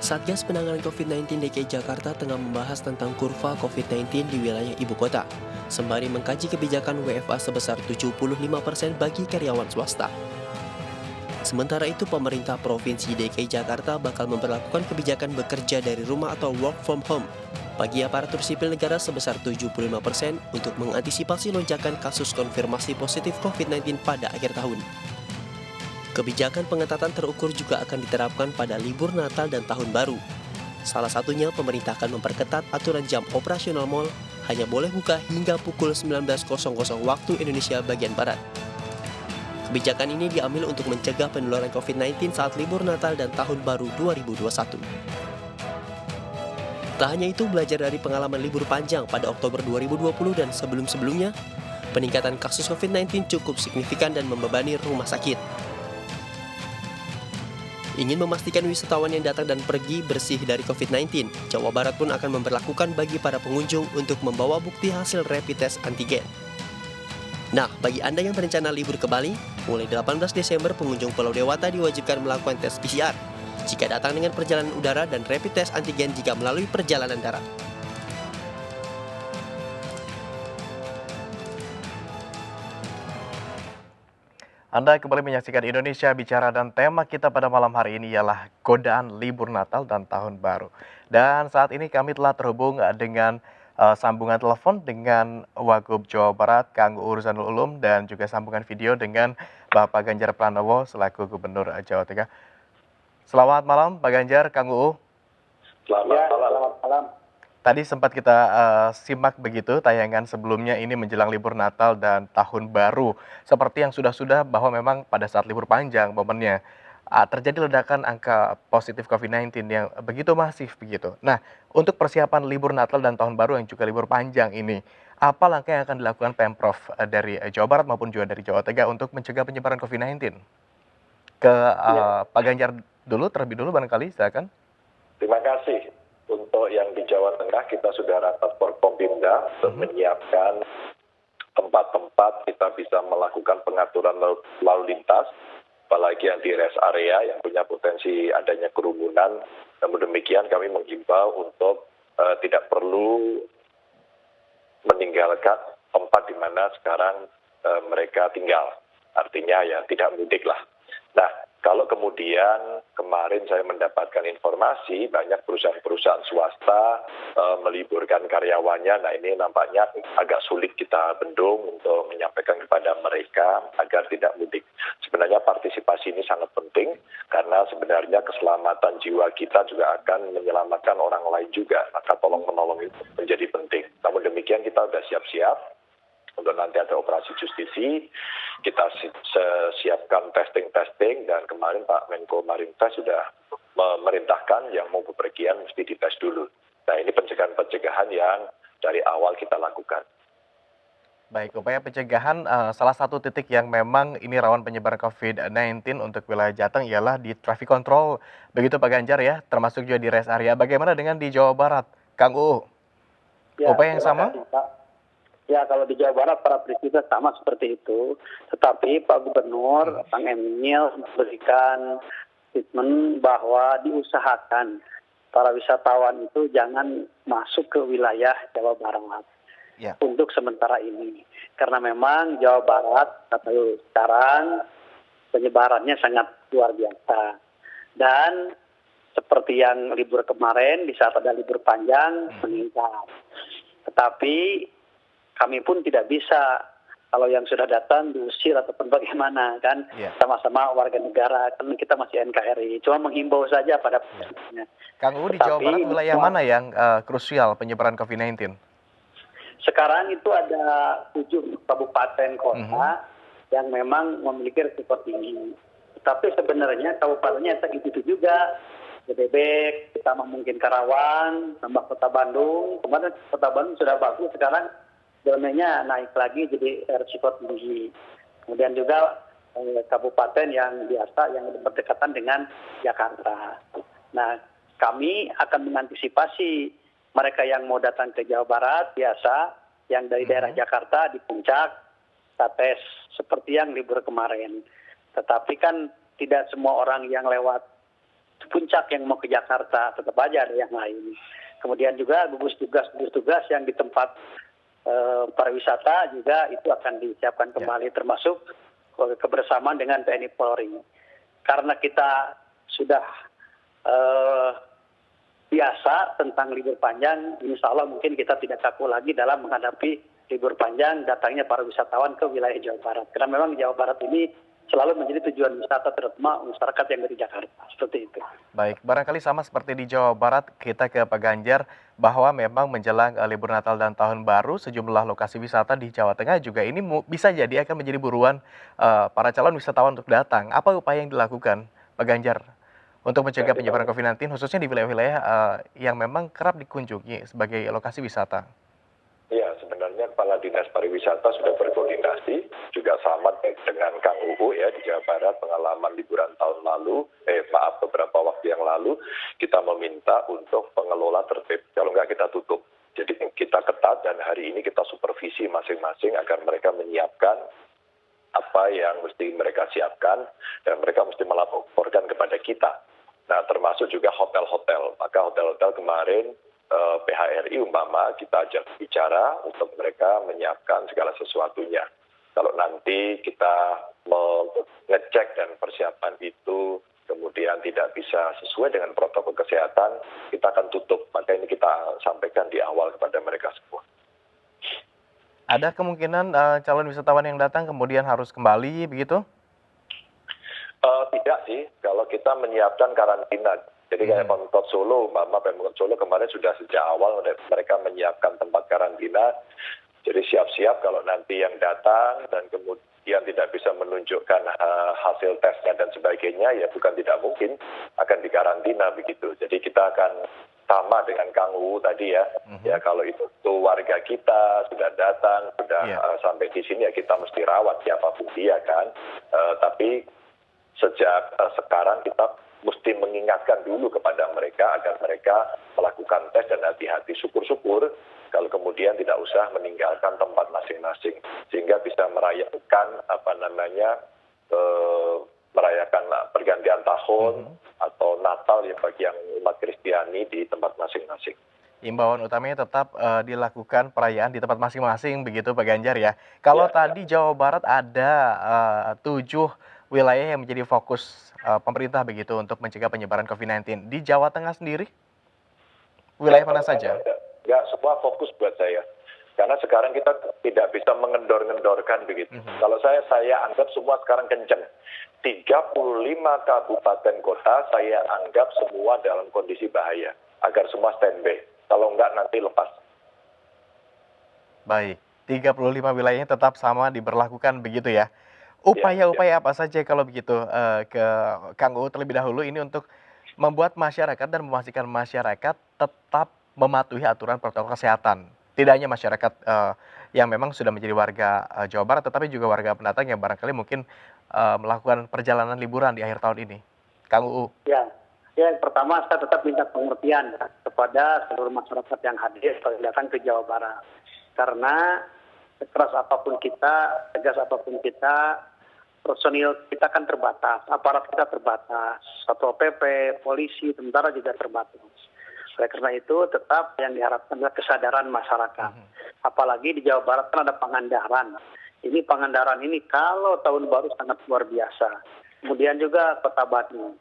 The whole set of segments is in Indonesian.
Satgas Penanganan COVID-19 DKI Jakarta tengah membahas tentang kurva COVID-19 di wilayah ibu kota, sembari mengkaji kebijakan WFA sebesar 75% bagi karyawan swasta. Sementara itu, pemerintah Provinsi DKI Jakarta bakal memperlakukan kebijakan bekerja dari rumah atau work from home bagi aparatur sipil negara sebesar 75% untuk mengantisipasi lonjakan kasus konfirmasi positif COVID-19 pada akhir tahun. Kebijakan pengetatan terukur juga akan diterapkan pada libur Natal dan Tahun Baru. Salah satunya, pemerintah akan memperketat aturan jam operasional mal, hanya boleh buka hingga pukul 19.00 waktu Indonesia bagian Barat. Kebijakan ini diambil untuk mencegah penularan COVID-19 saat libur Natal dan Tahun Baru 2021. Tak hanya itu, belajar dari pengalaman libur panjang pada Oktober 2020 dan sebelum-sebelumnya, peningkatan kasus COVID-19 cukup signifikan dan membebani rumah sakit. Ingin memastikan wisatawan yang datang dan pergi bersih dari COVID-19, Jawa Barat pun akan memberlakukan bagi para pengunjung untuk membawa bukti hasil rapid test antigen. Nah, bagi Anda yang berencana libur ke Bali, mulai 18 Desember pengunjung Pulau Dewata diwajibkan melakukan tes PCR jika datang dengan perjalanan udara dan rapid test antigen jika melalui perjalanan darat. Anda kembali menyaksikan Indonesia Bicara dan tema kita pada malam hari ini ialah godaan libur Natal dan Tahun Baru. Dan saat ini kami telah terhubung dengan sambungan telepon dengan Wagub Jawa Barat, Kang Uu Ruzanul Ulum, dan juga sambungan video dengan Bapak Ganjar Pranowo selaku Gubernur Jawa Tengah. Selamat malam Pak Ganjar, Kang Uu. Selamat malam. Tadi sempat kita simak begitu tayangan sebelumnya ini menjelang libur Natal dan Tahun Baru. Seperti yang sudah-sudah bahwa memang pada saat libur panjang momennya terjadi ledakan angka positif COVID-19 yang begitu masif begitu. Nah, untuk persiapan libur Natal dan Tahun Baru yang juga libur panjang ini, apa langkah yang akan dilakukan Pemprov dari Jawa Barat maupun juga dari Jawa Tengah untuk mencegah penyebaran COVID-19? Ke Pak Ganjar dulu, terlebih dulu barangkali, silakan. Terima kasih. Untuk yang di Jawa Tengah, kita sudah rapat Forkompimda untuk menyiapkan tempat-tempat kita bisa melakukan pengaturan lalu lintas, apalagi yang di rest area yang punya potensi adanya kerumunan. Namun demikian kami menghimbau untuk tidak perlu meninggalkan tempat di mana sekarang mereka tinggal. Artinya ya tidak mudik lah. Nah, kalau kemudian kemarin saya mendapatkan informasi banyak perusahaan-perusahaan swasta meliburkan karyawannya, nah ini nampaknya agak sulit kita bendung untuk menyampaikan kepada mereka agar tidak mudik. Sebenarnya partisipasi ini sangat penting karena sebenarnya keselamatan jiwa kita juga akan menyelamatkan orang lain juga, maka tolong-menolong itu menjadi penting. Namun demikian kita sudah siap-siap untuk nanti ada operasi justisi, kita siapkan testing, dan kemarin Pak Menko Marinvest sudah memerintahkan yang mau bepergian mesti dites dulu. Nah, ini pencegahan-pencegahan yang dari awal kita lakukan. Baik, upaya pencegahan salah satu titik yang memang ini rawan penyebaran COVID-19 untuk wilayah Jateng ialah di traffic control. Begitu Pak Ganjar ya, termasuk juga di rest area. Bagaimana dengan di Jawa Barat? Kang Uu, upaya yang sama? Ya, kalau di Jawa Barat para peristiwa sama seperti itu. Tetapi Pak Gubernur, Kang Emil memberikan statement bahwa diusahakan para wisatawan itu jangan masuk ke wilayah Jawa Barat untuk sementara ini. Karena memang Jawa Barat sekarang penyebarannya sangat luar biasa. Dan seperti yang libur kemarin, di saat ada libur panjang, meningkat. Tetapi kami pun tidak bisa kalau yang sudah datang diusir ataupun bagaimana kan, sama-sama warga negara, kan kita masih NKRI. Cuma menghimbau saja pada prinsipnya. Kang Uu, di Jawa Barat wilayah mana yang krusial penyebaran COVID-19? Sekarang itu ada 7 kabupaten kota yang memang memiliki risiko tinggi. Tapi sebenarnya kabupatennya segitu juga. Bodebek, ditambah mungkin Karawang, tambah Kota Bandung. Kemarin Kota Bandung sudah bagus, sekarang zonanya naik lagi jadi risiko tinggi. Kemudian juga kabupaten yang biasa yang berdekatan dengan Jakarta. Nah, kami akan mengantisipasi mereka yang mau datang ke Jawa Barat biasa, yang dari daerah Jakarta di puncak, kita tes seperti yang libur kemarin. Tetapi kan tidak semua orang yang lewat puncak yang mau ke Jakarta, tetap aja ada yang lain. Kemudian juga gugus tugas yang di tempat pariwisata juga itu akan disiapkan kembali, termasuk kebersamaan dengan TNI Polri. Karena kita sudah biasa tentang libur panjang, insya Allah mungkin kita tidak kaku lagi dalam menghadapi libur panjang datangnya para wisatawan ke wilayah Jawa Barat. Karena memang Jawa Barat ini selalu menjadi tujuan wisata terutama masyarakat yang dari Jakarta. Seperti itu. Baik, barangkali sama seperti di Jawa Barat, kita ke Pak Ganjar, bahwa memang menjelang libur Natal dan Tahun Baru, sejumlah lokasi wisata di Jawa Tengah juga ini bisa jadi akan menjadi buruan para calon wisatawan untuk datang. Apa upaya yang dilakukan, Pak Ganjar, untuk mencegah penyebaran COVID-19, khususnya di wilayah-wilayah yang memang kerap dikunjungi sebagai lokasi wisata? Ya, sebenarnya Kepala Dinas Pariwisata sudah berkoordinasi, juga sama dengan Kang UU ya di Jawa Barat, pengalaman liburan tahun lalu, beberapa waktu yang lalu, kita meminta untuk pengelola tertib, kalau nggak kita tutup. Jadi kita ketat dan hari ini kita supervisi masing-masing agar mereka menyiapkan apa yang mesti mereka siapkan dan mereka mesti melaporkan kepada kita. Nah, termasuk juga hotel-hotel. Maka hotel-hotel kemarin PHRI umpama kita ajak bicara untuk mereka menyiapkan segala sesuatunya. Kalau nanti kita mengecek dan persiapan itu kemudian tidak bisa sesuai dengan protokol kesehatan, kita akan tutup. Maka ini kita sampaikan di awal kepada mereka semua. Ada kemungkinan calon wisatawan yang datang kemudian harus kembali begitu? Tidak sih, kalau kita menyiapkan karantina. Jadi kayak Pemkot Solo, Pemkot Solo kemarin sudah sejak awal mereka menyiapkan tempat karantina. Jadi siap-siap kalau nanti yang datang dan kemudian tidak bisa menunjukkan hasil tesnya dan sebagainya, ya bukan tidak mungkin akan dikarantina begitu. Jadi kita akan sama dengan Kang Uu tadi ya. Ya kalau itu warga kita sudah datang, sudah sampai di sini ya kita mesti rawat siapapun dia kan. Tapi sejak sekarang kita mesti mengingatkan dulu kepada mereka agar mereka melakukan tes dan hati-hati. Syukur-syukur kalau kemudian tidak usah meninggalkan tempat masing-masing sehingga bisa merayakan merayakan pergantian tahun atau Natal ya bagi yang umat Kristiani di tempat masing-masing. Imbauan utamanya tetap dilakukan perayaan di tempat masing-masing begitu Pak Ganjar ya. Kalau tadi Jawa Barat ada 7 wilayah yang menjadi fokus pemerintah begitu untuk mencegah penyebaran COVID-19. Di Jawa Tengah sendiri, wilayah mana saja? Ya, semua fokus buat saya. Karena sekarang kita tidak bisa mengendor-ngendorkan begitu. Kalau saya anggap semua sekarang kenceng. 35 kabupaten kota saya anggap semua dalam kondisi bahaya. Agar semua standby. Kalau enggak nanti lepas. Baik, 35 wilayahnya tetap sama diberlakukan begitu ya. Upaya-upaya apa saja kalau begitu ke Kang Uu terlebih dahulu ini untuk membuat masyarakat dan memastikan masyarakat tetap mematuhi aturan protokol kesehatan. Tidak hanya masyarakat yang memang sudah menjadi warga Jawa Barat, tetapi juga warga pendatang yang barangkali mungkin melakukan perjalanan liburan di akhir tahun ini. Kang Uu. Ya, yang pertama saya tetap minta pengertian kepada seluruh masyarakat yang hadir kalau datang ke Jawa Barat. Karena sekeras apapun kita, tegas apapun kita, personil kita kan terbatas, aparat kita terbatas, Satpol PP, polisi, tentara juga terbatas. Oleh karena itu tetap yang diharapkan adalah kesadaran masyarakat. Apalagi di Jawa Barat kan ada Pangandaran. Ini Pangandaran ini kalau tahun baru sangat luar biasa. Kemudian juga Kota Bandung.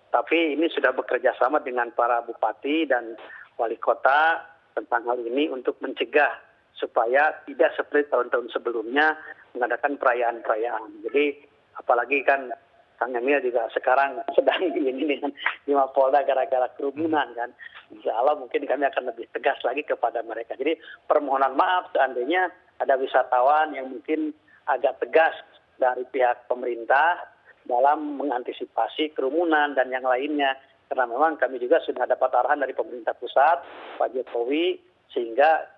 Tapi ini sudah bekerja sama dengan para bupati dan wali kota tentang hal ini untuk mencegah supaya tidak seperti tahun-tahun sebelumnya mengadakan perayaan-perayaan. Jadi apalagi kan Kang Emil juga sekarang sedang ini dengan di Mapolda gara-gara kerumunan kan. Insya Allah mungkin kami akan lebih tegas lagi kepada mereka. Jadi permohonan maaf seandainya ada wisatawan yang mungkin agak tegas dari pihak pemerintah dalam mengantisipasi kerumunan dan yang lainnya. Karena memang kami juga sudah dapat arahan dari pemerintah pusat, Pak Jokowi, sehingga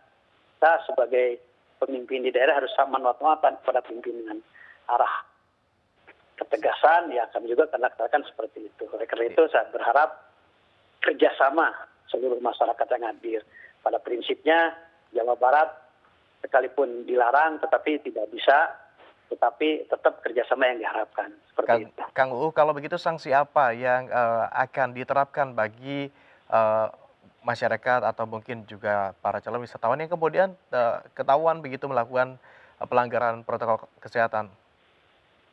kita sebagai pemimpin di daerah harus manfaat-manfaatan kepada pimpinan arah ketegasan, ya kami juga akan laksanakan seperti itu. Oleh karena itu saya berharap kerjasama seluruh masyarakat yang hadir. Pada prinsipnya Jawa Barat sekalipun dilarang tetapi tidak bisa tetapi tetap kerjasama yang diharapkan. Seperti itu. Kang UU, kalau begitu sanksi apa yang akan diterapkan bagi masyarakat atau mungkin juga para calon wisatawan yang kemudian ketahuan begitu melakukan pelanggaran protokol kesehatan?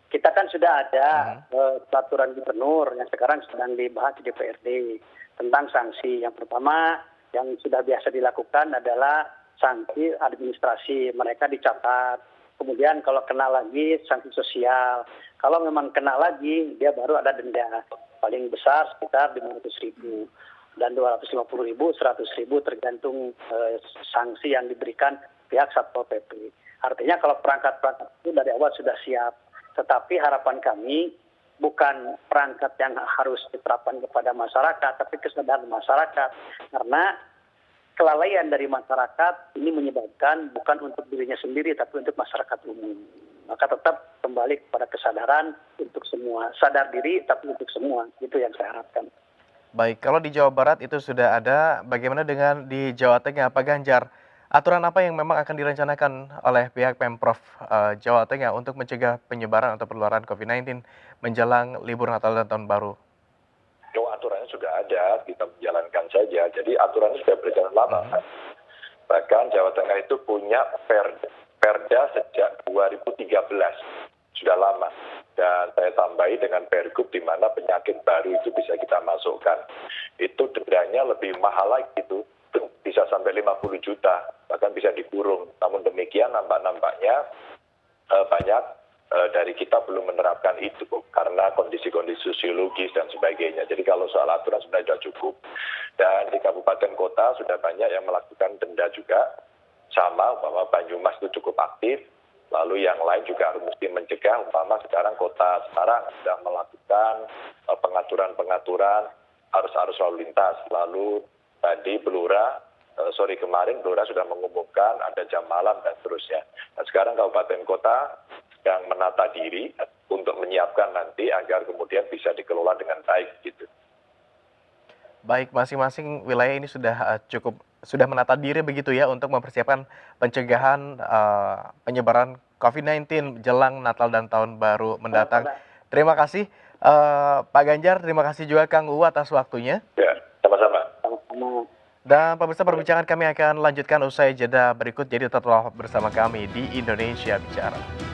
Kita kan sudah ada peraturan gubernur yang sekarang sedang dibahas di DPRD tentang sanksi. Yang pertama yang sudah biasa dilakukan adalah sanksi administrasi, mereka dicatat. Kemudian kalau kena lagi sanksi sosial. Kalau memang kena lagi dia baru ada denda paling besar sekitar 500.000 dan 250.000, 100.000 tergantung sanksi yang diberikan pihak Satpol PP. Artinya kalau perangkat-perangkat itu dari awal sudah siap. Tetapi harapan kami bukan perangkat yang harus diterapkan kepada masyarakat, tapi kesadaran masyarakat. Karena kelalaian dari masyarakat ini menyebabkan bukan untuk dirinya sendiri, tapi untuk masyarakat umum. Maka tetap kembali kepada kesadaran untuk semua. Sadar diri, tapi untuk semua. Itu yang saya harapkan. Baik, kalau di Jawa Barat itu sudah ada, bagaimana dengan di Jawa Tengah, Pak Ganjar? Aturan apa yang memang akan direncanakan oleh pihak Pemprov Jawa Tengah untuk mencegah penyebaran atau penularan COVID-19 menjelang libur Natal dan Tahun Baru? Aturannya sudah ada, kita menjalankan saja. Jadi aturannya sudah berjalan lama. Bahkan Jawa Tengah itu punya perda sejak 2013. Sudah lama. Dan saya tambahi dengan pergub di mana penyakit baru itu bisa kita masukkan. Itu dendanya lebih mahal lagi itu. Bisa sampai 50 juta, bahkan bisa dikurung. Namun demikian nampaknya banyak dari kita belum menerapkan itu karena kondisi-kondisi sosiologis dan sebagainya. Jadi kalau soal aturan sudah cukup. Dan di kabupaten kota sudah banyak yang melakukan denda juga. Sama, bahwa Banyumas itu cukup aktif. Lalu yang lain juga harus mesti mencegah. Umpama sekarang kota Semarang sudah melakukan pengaturan arus lalu lintas. Lalu tadi kemarin Blora sudah mengumumkan ada jam malam dan seterusnya. Nah, sekarang kabupaten kota sedang menata diri untuk menyiapkan nanti agar kemudian bisa dikelola dengan baik gitu. Baik, masing-masing wilayah ini sudah menata diri begitu ya untuk mempersiapkan pencegahan penyebaran COVID-19 jelang Natal dan Tahun Baru mendatang. Terima kasih Pak Ganjar, terima kasih juga Kang UU atas waktunya. Ya, sama-sama. Dan pemirsa, perbincangan kami akan lanjutkan usai jeda berikut, jadi tetaplah bersama kami di Indonesia Bicara.